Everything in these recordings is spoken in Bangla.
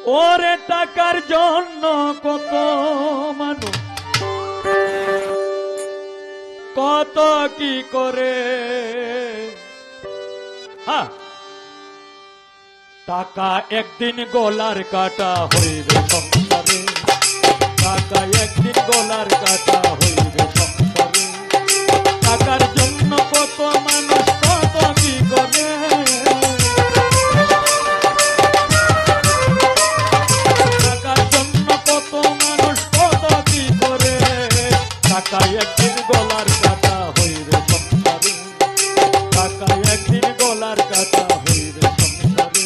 ওরে টাকার জন্য কত মানুষ কত কি করে। হ্যাঁ, টাকা একদিন গলার কাটা হইবে সংসারে, টাকা একদিন গলার কাটা হইবে সংসারে। টাকার জন্য কত মানুষ কত কি করে। টাকার জন্য কত মানুষ কত কি করে। টাকা একদিন গলার কাটা হইবে সংসারে, টাকা একদিন গলার কাটা হইবে সংসারে।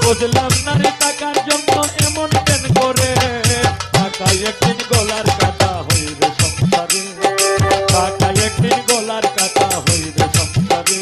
বুঝলাম না রে টাকার জন্য এমন কেন করে। টাকা একদিন গলার কাটা হইবে সংসারে, টাকা একদিন গলার কাটা হইবে সংসারে।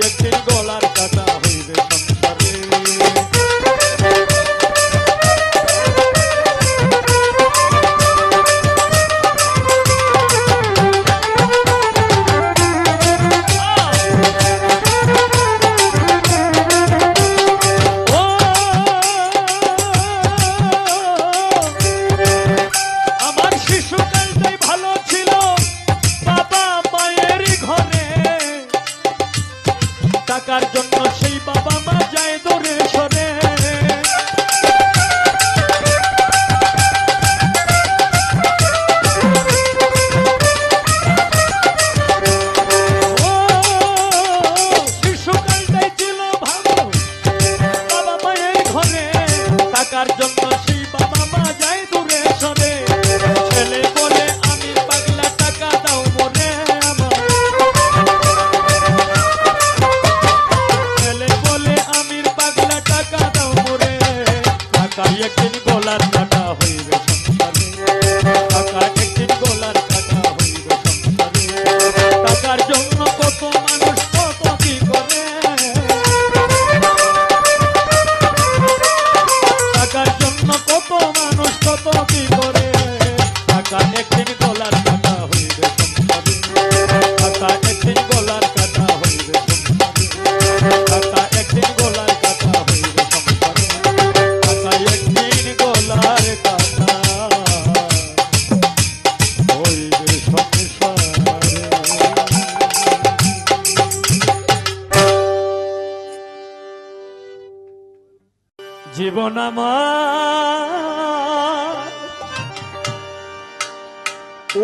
একদিন গলার কাটা হইবে সংসারে। আমার শিশুকালটাই ভালো ছিল বাবা মায়ের ঘরে, টাকার জন্য সেই বাবা মা যায় দূরে সরে। শিশুকালটাই ছিল ভালো বাবা মায়ের ঘরে, টাকার জন্য সেই বাবা মা যায় দূরে সরে। ছেলে বলে আমি পাগলা টাকা দাও মনে আমার, একদিন গলার কাটা হইবে সংসারে, টাকা একদিন গলার কাটা হইবে সংসারে। টাকার জন্য কত মানুষ কত কি করে। টাকার জন্য কত মানুষ কত কি করে। টাকা একদিন গলার কাটা হইবে সংসারে, টাকা একদিন গলার কাটা হইবে সংসারে। টাকা একদিন গলার কাটা হইবে সংসারে, টাকা একদিন গলার কাটা হইবে সংসারে। জীবন আমার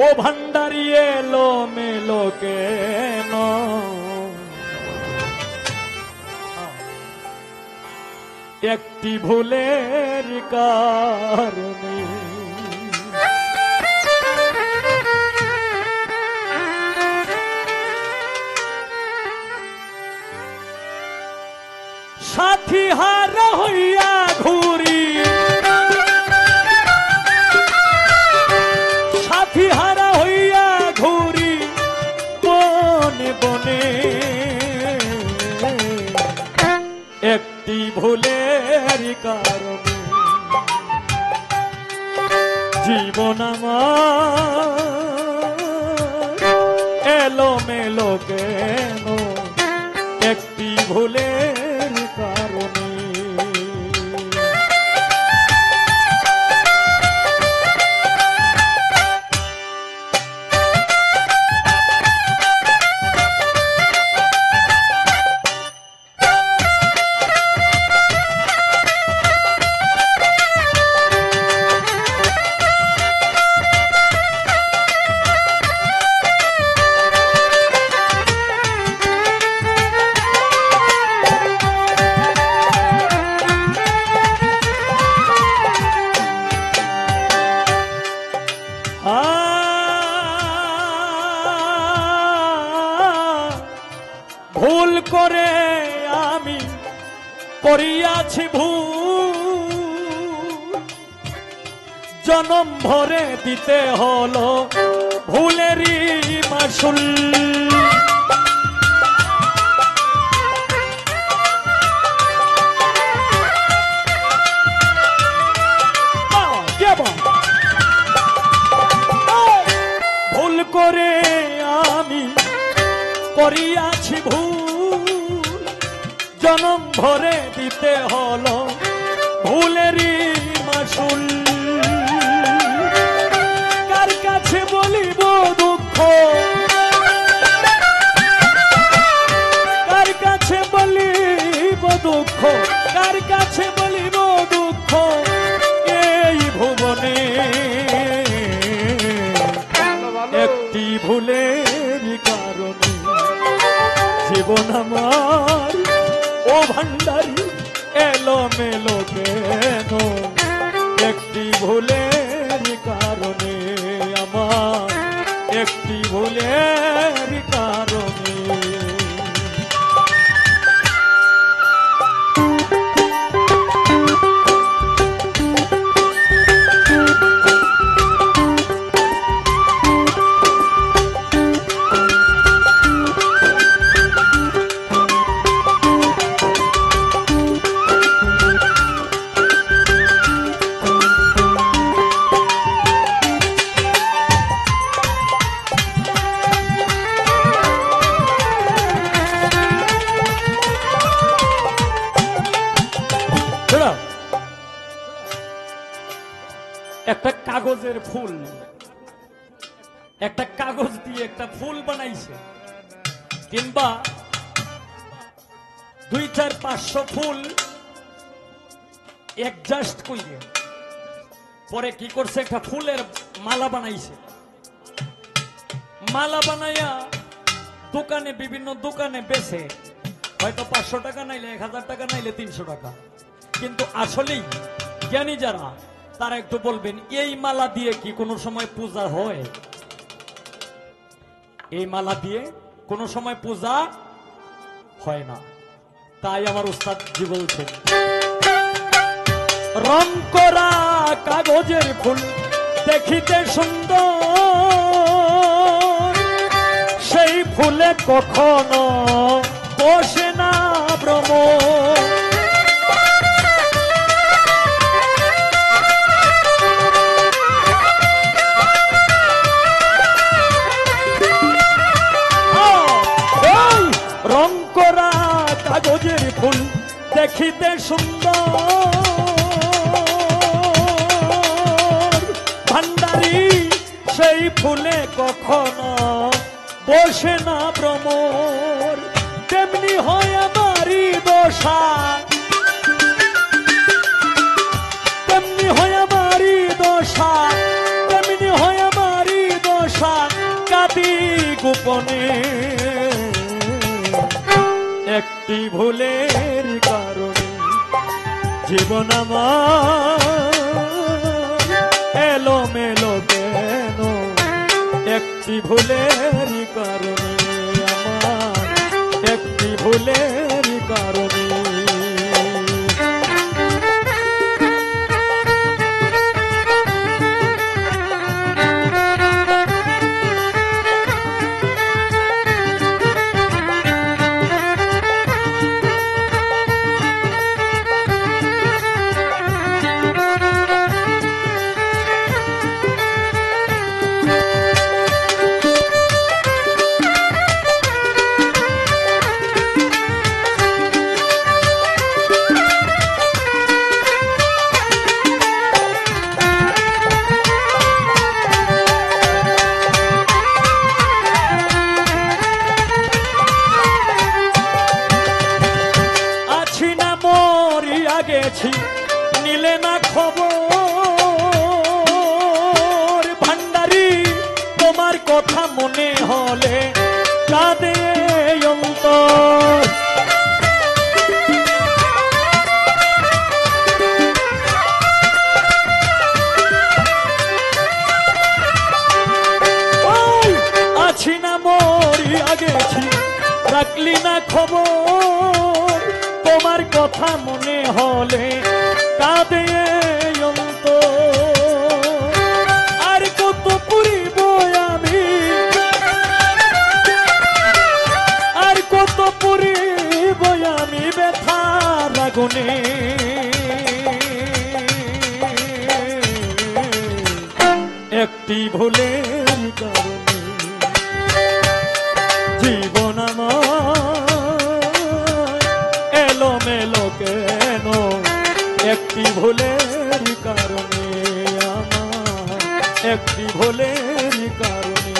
ও ভান্ডারি এলো মেলো কেন। একটি ভুলের কারণে। সাথী হারা হইয়া ঘুরি, সাথী হারা হইয়া ঘুরি বনে বনে, একটি ভুলের কারণে জীবন আমার এলোমেলো কেন, একটি ভুলের কারণে। ভুল করে আমি করিয়াছি ভুল, জনম ভরে দিতে হলো ভুলেরই মাসুল। ভুল করে আমি করিয়াছি ভুল, জনম ভরে দিতে হলো ভুলেরই মাসুল। কার কাছে বলিব দুঃখ, কার কাছে বলিব দুঃখ, কার কাছে বলিব দুঃখ এই ভুবনে, একটি ভুলের কারণে জীবন আমার ও ভান্ডারি এলোমেলো কেন, একটি ভুলের কারণে আমার, একটি ভুলের কারণে। একটা কাগজের ফুল, একটা কাগজ দিয়ে একটা ফুল বানাইছে, কিংবা 2-4-500 ফুল অ্যাডজাস্ট কইরে পরে কি করছে, একটা ফুলের মালা বানাইছে। মালা বানাইয়া দোকানে, বিভিন্ন দোকানে বেচে, হয়তো 500 টাকা নাইলে 1000 টাকা নাইলে 300 টাকা। কিন্তু আসলেই জ্ঞানী যারা তারা একটু বলবেন, এই মালা দিয়ে কি কোনো সময় পূজা হয়? এই মালা দিয়ে কোনো সময় পূজা হয় না। তাই আমার উস্তাদ জি বলছেন, রং করা কাগজের ফুল দেখিতে সুন্দর, সেই ফুলে কখনো বসে না ভ্রমর। রং করা কাগজের ফুল দেখিতে সুন্দর, ভান্ডারি সেই ফুলে কখনো বসে না ভ্রমর। তেমনি হয় আমারই দশা, তেমনি হয় আমারই দশা, তেমনি হয় আমারই দশা, কাঁদি গোপনে একটি ভুলের কারণে জীবন আমার এলো মেলো কেন একটি ভুলের কারণে আমার একটি ভুলের কারণে গেছি নিলে না খবর ভান্ডারি তোমার কথা মনে হলে কাঁদে অন্তর আছি না মরিয়া গেছি রাখলি না খবর তোমার কথা মনে হলে কাঁদে অন্তর আর কত পুরিব আমি আর কত পুরিব আমি ব্যথার আগুনে একটি ভুলের কারণে জীবন আমার এলো মেলো কেন একটি ভুলের কারণে আমার একটি ভুলের কারণে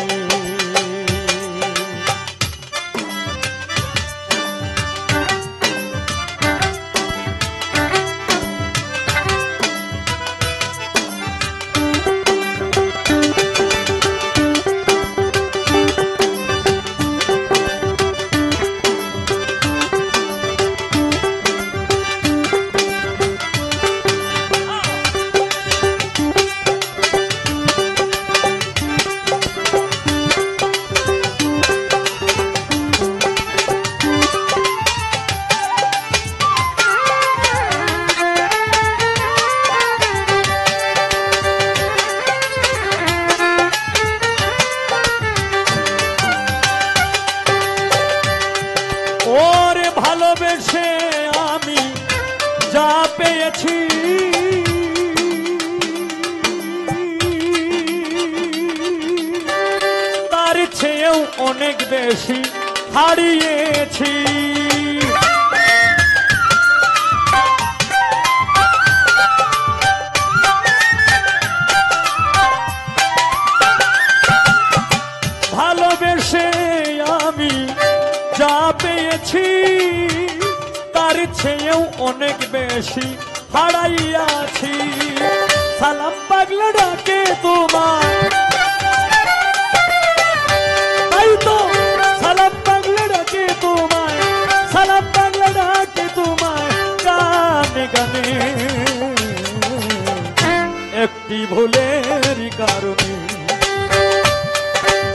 ওরে ভালোবেসে আমি যা পেয়েছি তার চেয়েও অনেক বেশি হারিয়েছি ভালোবেসে আমি যা পেয়েছি তার চেয়েও অনেক বেশি হারাইয়াছি সালাম পাগলা ডাকে তোমার তাই তো সালাম পাগলা ডাকে তোমায় সালাম পাগলা ডাকে তোমায় গানে গানে একটি ভুলের কারণে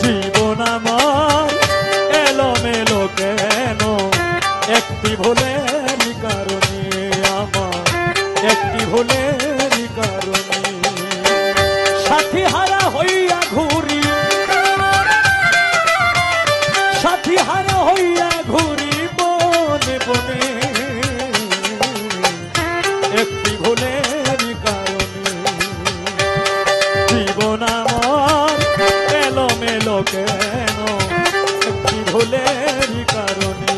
জীবন আমার এলো মেলো কেন একটি ভুলের কারণে আমার একটি ভুলের কারণে সাথী হারা হইয়া ঘুরি সাথী হারা হইয়া ঘুরি বনে বনে একটি ভুলের কারণে জীবন আমার এলো মেলো কেন একটি ভুলের কারণে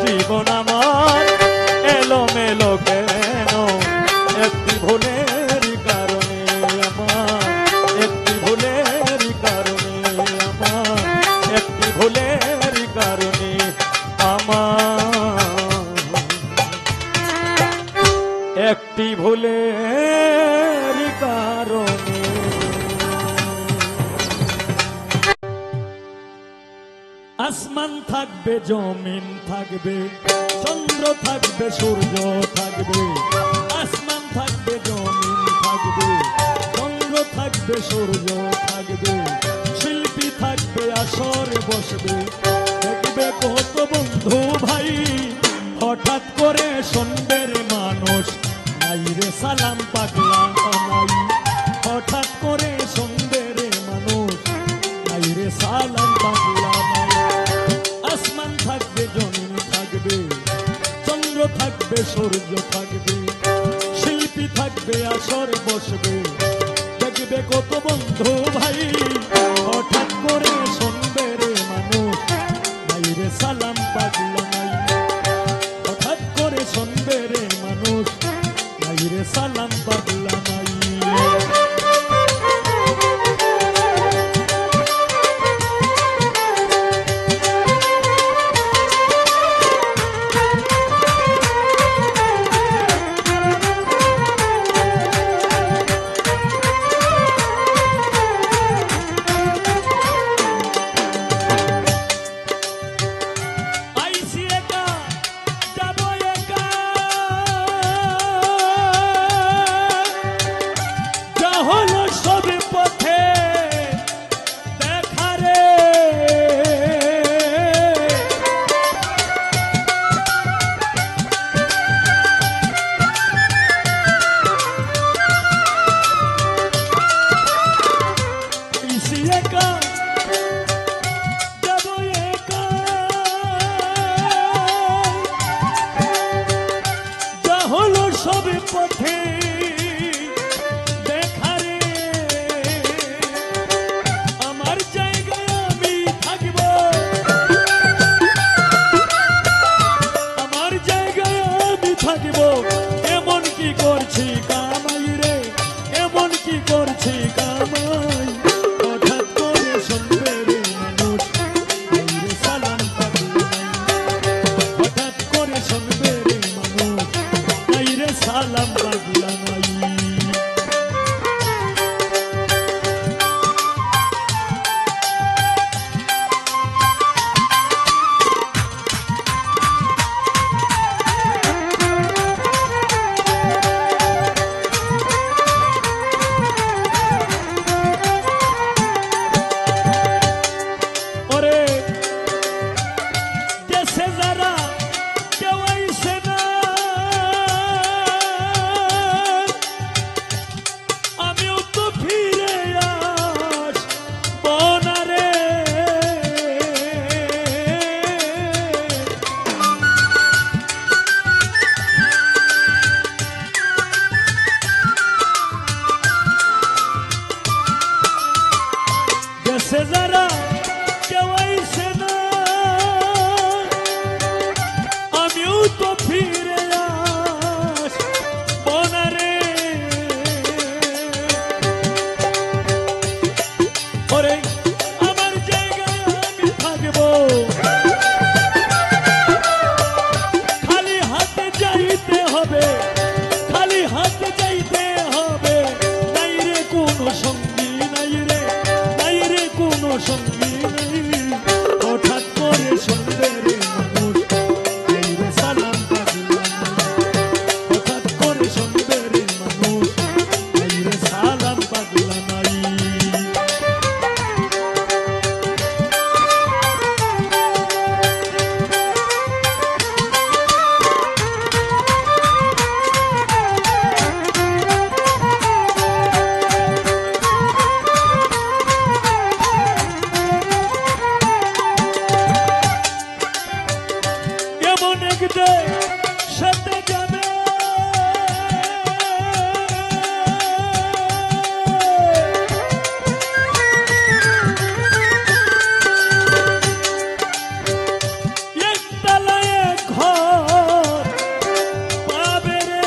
জীবন আমার এলো মেলো কেন একটি ভুলের কারণে আমার একটি ভুলের কারণে আমার একটি ভুলের কারণে আমার একটি ভুলের কারণে আসমান থাকবে জমিন থাকবে চন্দ্র থাকবে, সূর্য থাকবে, আসমান থাকবে, জমিন থাকবে, চন্দ্র থাকবে, সূর্য থাকবে, শিল্পী থাকবে, আসরে বসবে, দেখবে কত বন্ধু ভাই, হঠাৎ করে শুনবে রে মানুষ, নাই রে সালাম পাগলা নাই, হঠাৎ করে শুনবে রে মানুষ, নাই রে সালাম পাগলা নাই। আসমান থাকবে, জমিন থাকবে, চন্দ্র থাকবে, সূর্য থাকবে, শিল্পী থাকবে, আসরে বসবে, দেখবে কত বন্ধু ভাই, হঠাৎ করে শুনবে রে মানুষ, নাই রে সালাম পাগলা নাই, হঠাৎ করে শুনবে রে মানুষ, নাই রে সালাম পাগলা নাই। পথে দেখারে আমার জায়গায় আমি থাকব, আমার জায়গায় আমি থাকব, এমন কি করছি কামাই রে, এমন কি করছি কামাই, হঠাৎ করে শুনবে রে মানুষ, নাই রে সালাম পাগলা নাই, হঠাৎ করে শুনবে রে মানুষ, নাই রে সালাম পাগলা নাই। যারা কেউ আইসে না, আমিও তো ফিরে আসব না রে, ওরে আমার জায়গায় আমি থাকবো, খালি হাতে যাইতে হবে, খালি হাতে যাইতে হবে, নাই রে কোনো সঙ্গী, নাই রে, নাই রে কোনো সঙ্গী নাই, হঠাৎ করে শুনবে রে মানুষ, নাই রে সালাম পাগলা নাই, হঠাৎ করে শুনবে রে মানুষ, নাই রে সালাম পাগলা নাই। সাথে যাবে একতলায় ঘর পাবে রে,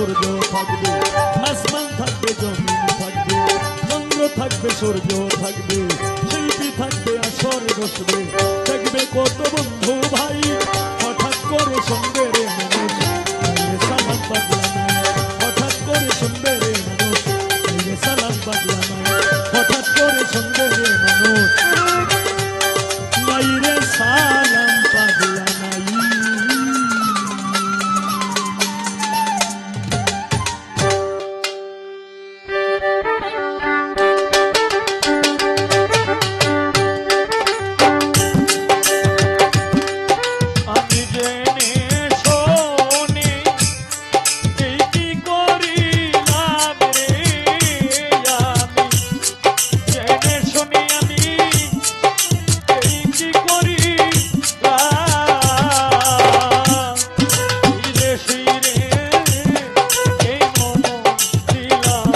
সূর্য থাকবে, আসমান থাকবে, জমিন থাকবে, চন্দ্র থাকবে, সূর্য থাকবে, শিল্পী থাকবে, আসর বসবে, দেখবে কত বন্ধু ভাই, হঠাৎ করে শুনবে রে মানুষ মেরে সালাম পাগলা নাই, হঠাৎ করে শুনবে রে মানুষ মেরে সালাম পাগলা নাই, হঠাৎ করে শুনবে রে মানুষ নাই রে সালাম পাগলা নাই। আমি জেনে শোনে এই কি করিলাম রে, আমি জেনে শুনি আমি এই কি করিলাম, ধীরে ধীরে এই মন দিলাম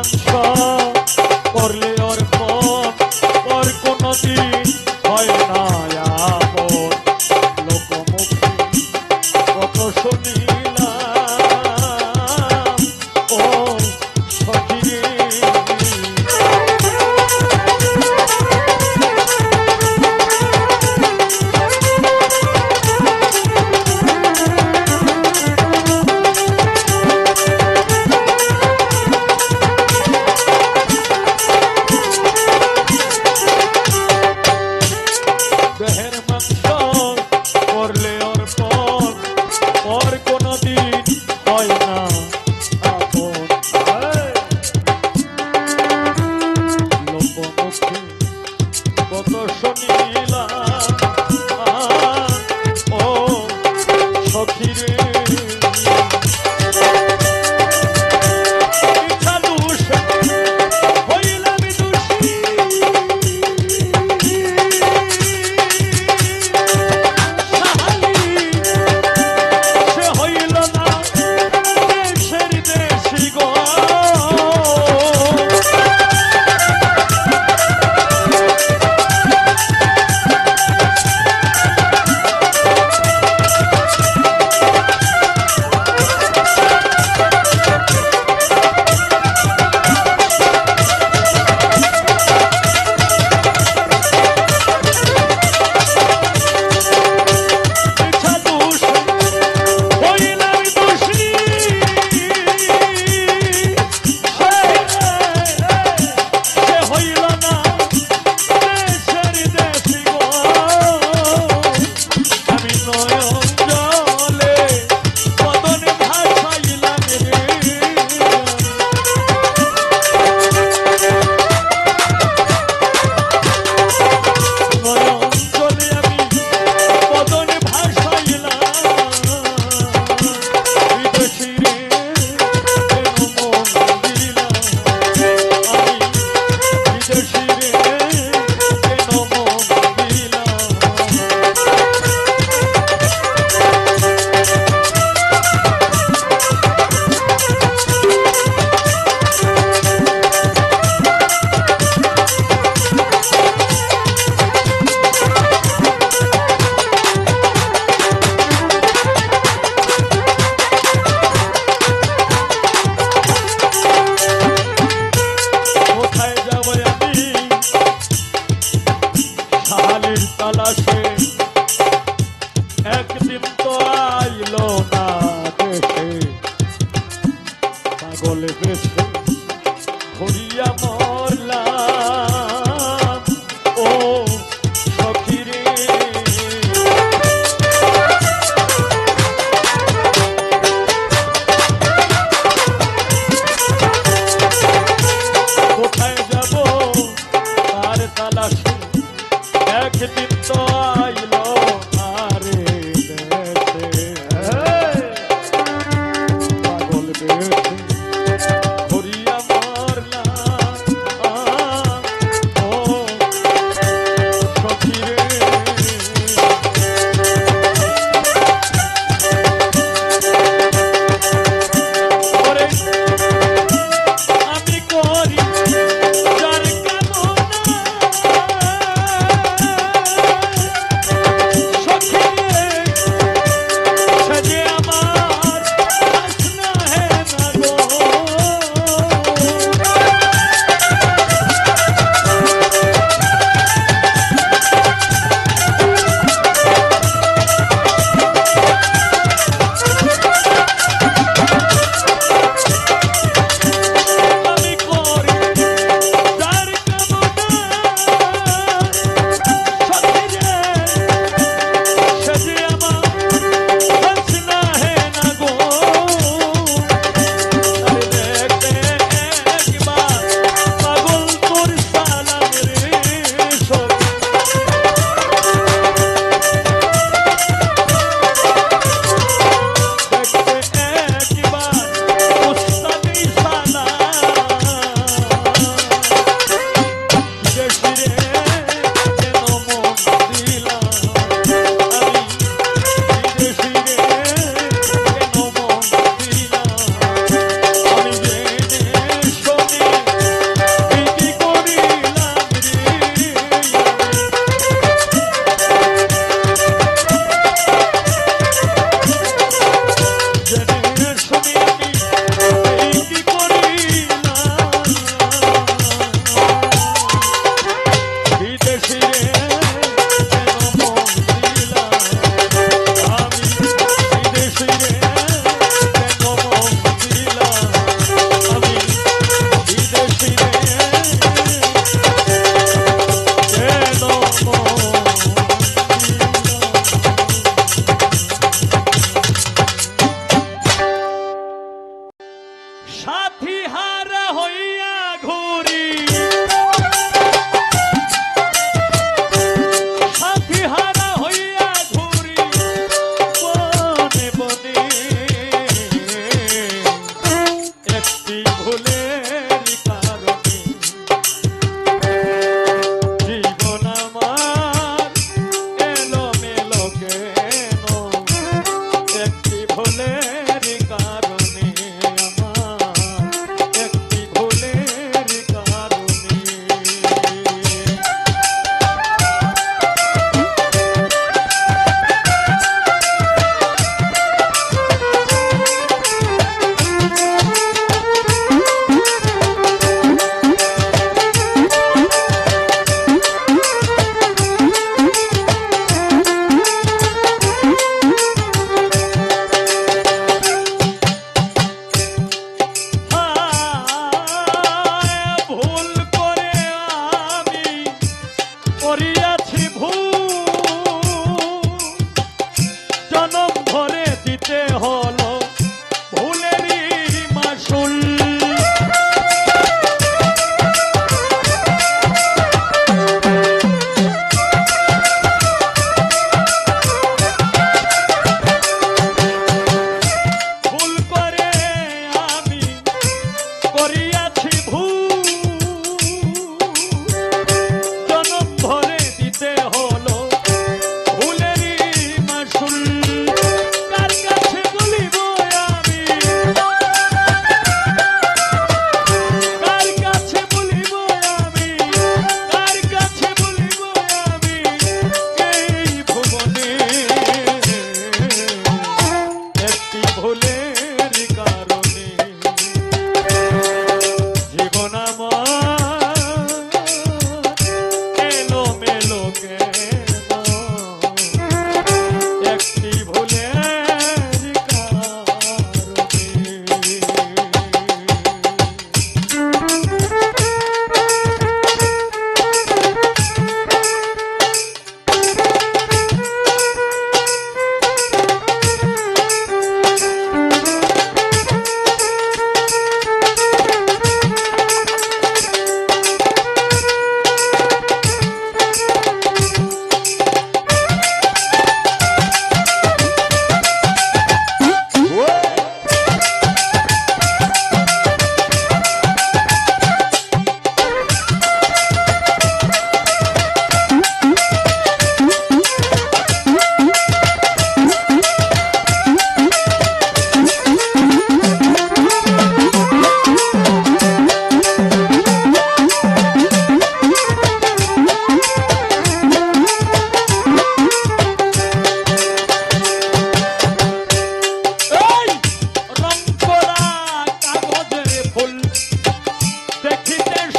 মাংস করলে ওর পথ ওর কোনদিন হয় না আপন লোকমুখে কত শুনিলাম ও সখী দেহের মাংস করলে ওর পর ওর কোনদিন হয় না আপন লোকমুখে কত শুনিলাম ও সখী রে তালাশে একদিন তো আইলো না দেশে পাগল বেশে ঘুরিয়া মরলাম ও সখী রে কোথায় যাব তার তালাশে একদিন তো আইলো আরে দেশে পাগল বেশে ঘুরিয়া মরলাম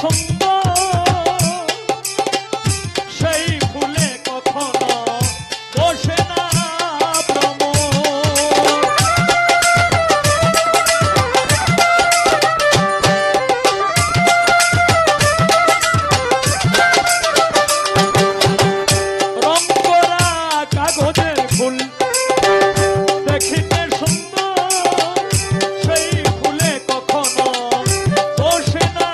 সুন্দর সেই ফুলে কখনো বসে না ভ্রমর। রং করা কাগজের ফুল দেখিতে সুন্দর সেই ফুলে কখনো বসে না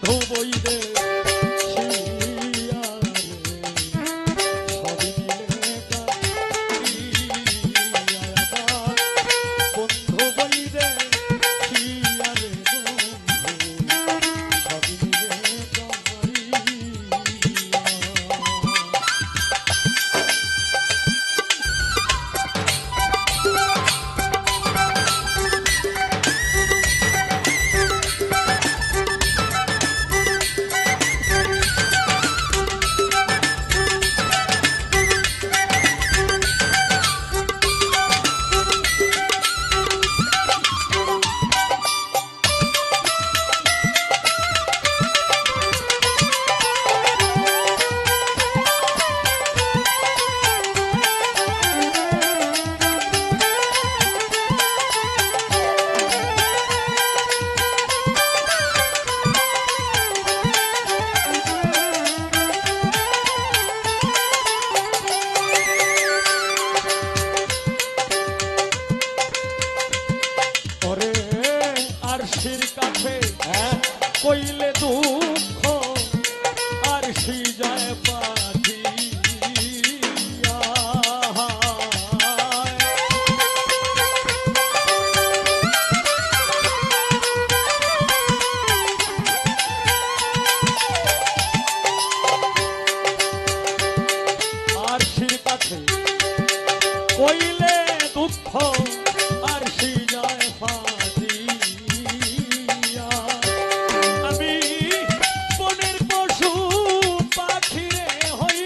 বন্ধু বইরে শিয়া রে, সবই মিলে কাঁদিয়া আমার। বন্ধু বইরে শিয়া রে বন্ধু, সবই মিলে কাঁদিয়া। ওরে আরশির কাছে কইলে দুঃখ আরশি যায় পাঠিয়া। আরশির কাছে কইলে দুঃখ আরশি যায় পাঠিয়া। আমি বনের পশু পাখিরে হই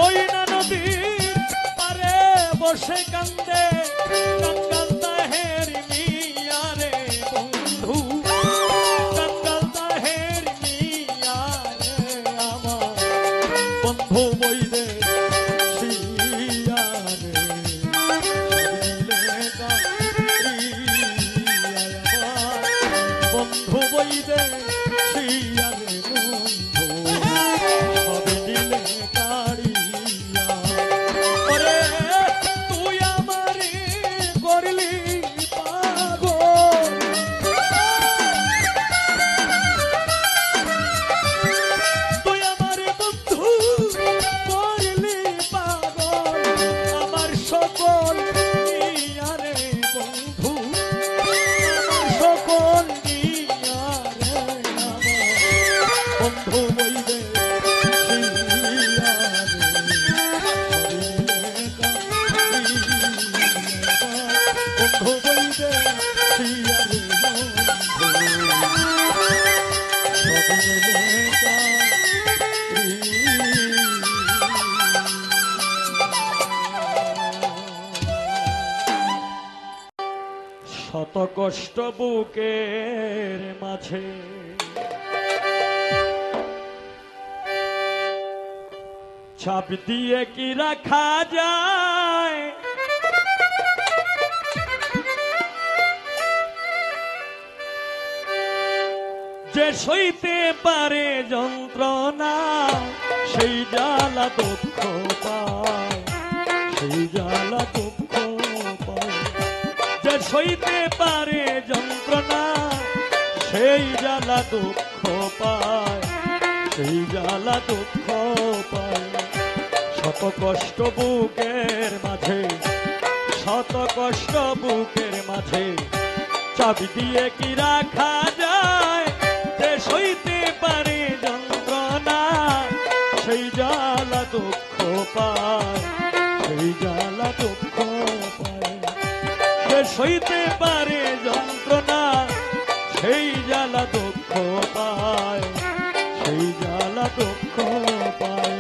ওই না নদীর পারে বসে কান্দে কাঙ্গাল তাহের মিয়া রে বন্ধু, কাঙ্গাল তাহের মিয়া রে আমার বন্ধু বইরে শিয়া রে বন্ধু বইরে শিয়া রে বন্ধু সবে দিলে কাড়িয়া। ওরে তুই আমারে করলি পাগল, তুই আমারে বন্ধু করলি পাগল, আমার সকল নিয়া রে বন্ধু, আমার সকল নিয়া রে আমার বন্ধু বইবে শত কষ্ট বুকের মাঝে ছাপ দিয়ে কি রাখা যায়, যে সইতে পারে যন্ত্রণা সেই জ্বালা দুঃখ পায়, সেই জ্বালা দুঃখ পায়, যে সইতে পারে যন্ত্রণা সেই জ্বালা দুঃখ পায়, সেই জ্বালা দুঃখ পায়। শত কষ্ট বুকের মাঝে, শত কষ্ট বুকের মাঝে চাবি দিয়ে কি রাখা যায়, যে সইতে পারে যন্ত্রণা সেই জ্বালা দুঃখ পায়, সেই জ্বালা দুঃখ পায়, যে সইতে পারে যন্ত্রণা সেই জ্বালা দুঃখ পায়, সেই জ্বালা দুঃখ পায়।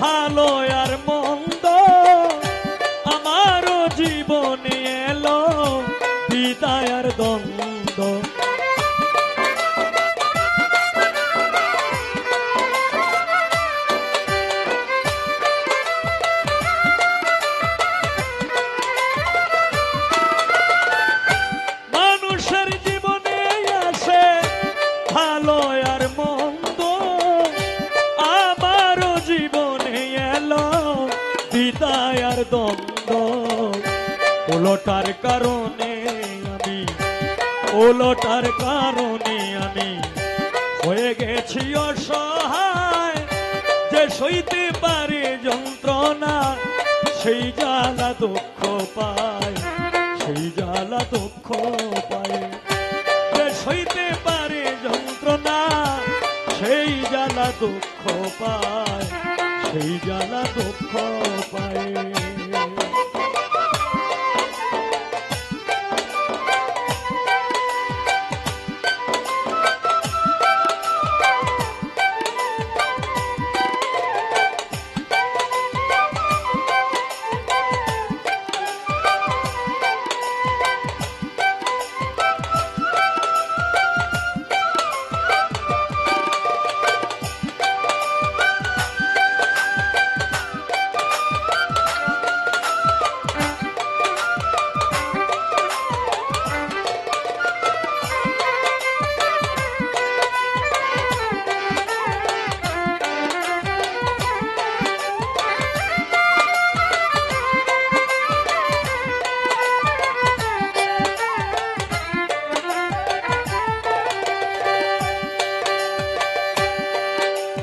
ভালো আর মন্দ আমারও জীবনে এলো বিদায় আর দ্বন্দ্ব, মানুষের জীবনে আসে ভালো আর মন্দ, আমারও জীবনে এলো বিদায় আর দ্বন্দ্ব। উলটার কারণে আমি, উলটার কারণে আমি হয়ে গেছি অসহায়, যে সইতে পারে যন্ত্রণা সেই জ্বালা দুঃখ পায়, সেই জ্বালা দুঃখ পায়, যে সইতে পারে যন্ত্রণা সেই জ্বালা দুঃখ পায়, সেই জ্বালা দুঃখ পায়।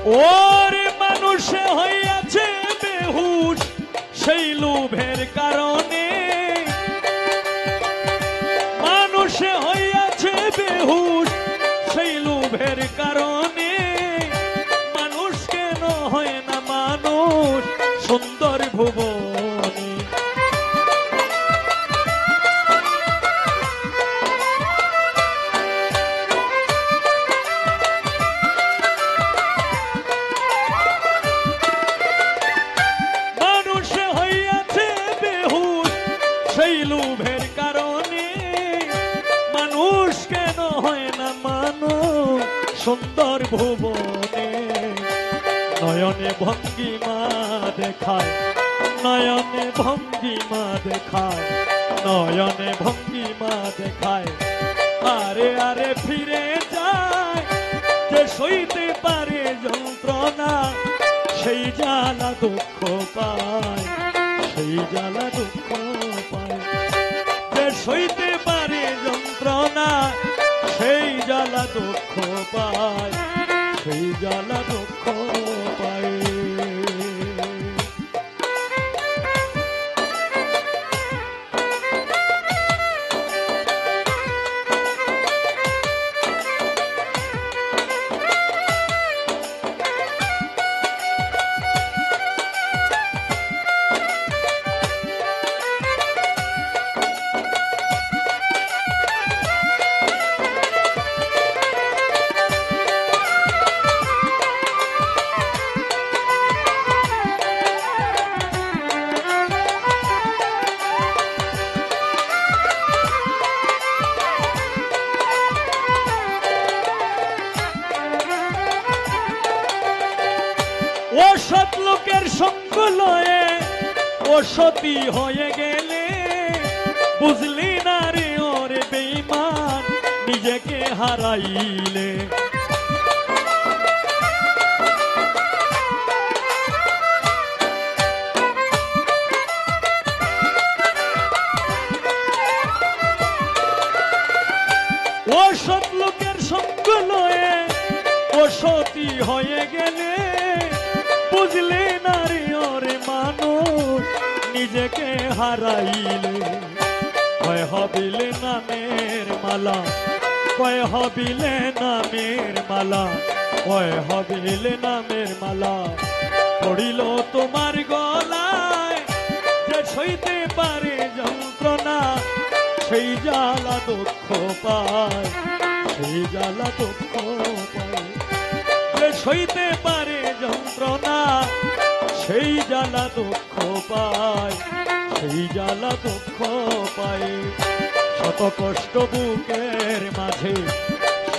ওরে মানুষে হইয়াছে বেহুশ সেই লোভের কারণে, মানুষে হইয়াছে বেহুশ সেই লোভের কারণে। মানুষ কেন হয় না মানুষ সুন্দর ভুবনে? সেই লোভের কারণে মানুষ কেন হয় না মানুষ সুন্দর ভুবনে? নয়নে ভঙ্গিমা দেখায়, নয়নে ভঙ্গিমা দেখায়, নয়নে ভঙ্গিমা দেখায়, আরে আরে ফিরে যায় যে সইতে পারে যন্ত্রণা, সেই জ্বালা দুঃখ পায়, সেই জ্বালা দুঃখ পায়। যে সইতে পারে যন্ত্রণা সেই জ্বালা দুঃখ পায়, সেই জ্বালা দুঃখ পায়। অসৎ লোকের সঙ্গ লয়ে অসতী হয়ে গেলে, বুঝলি না রে ওরে বেঈমান নিজেকে হারাইলে। অসৎ লোকের সঙ্গ লয়ে অসতী হয়ে গেলে, বুঝলে না রে ওরে মানুষ নিজেকে হারাইলে। কয় হবিলে নামের মালা, কয় হবিলে নামের মালা, কয় হবিলে নামের মালা পড়িল তোমার গলায়। যে সইতে পারে যন্ত্রণা সেই জ্বালা দুঃখ পায়, সেই জ্বালা দুঃখ পায়। যে সইতে পারে যন্ত্রণা সেই জ্বালা দুঃখ পায়, সেই জ্বালা দুঃখ পায়। শত কষ্ট বুকের মাঝে,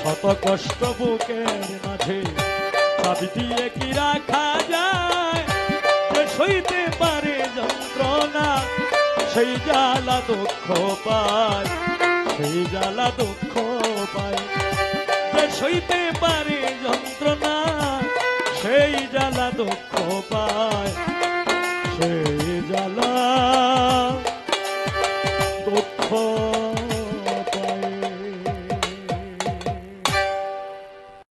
শত কষ্ট বুকের মাঝে চাবি দিয়ে কি রাখা যায়? যে সইতে পারে যন্ত্রণা সেই জ্বালা দুঃখ পায়, সেই জ্বালা দুঃখ পায়। যে সইতে পারে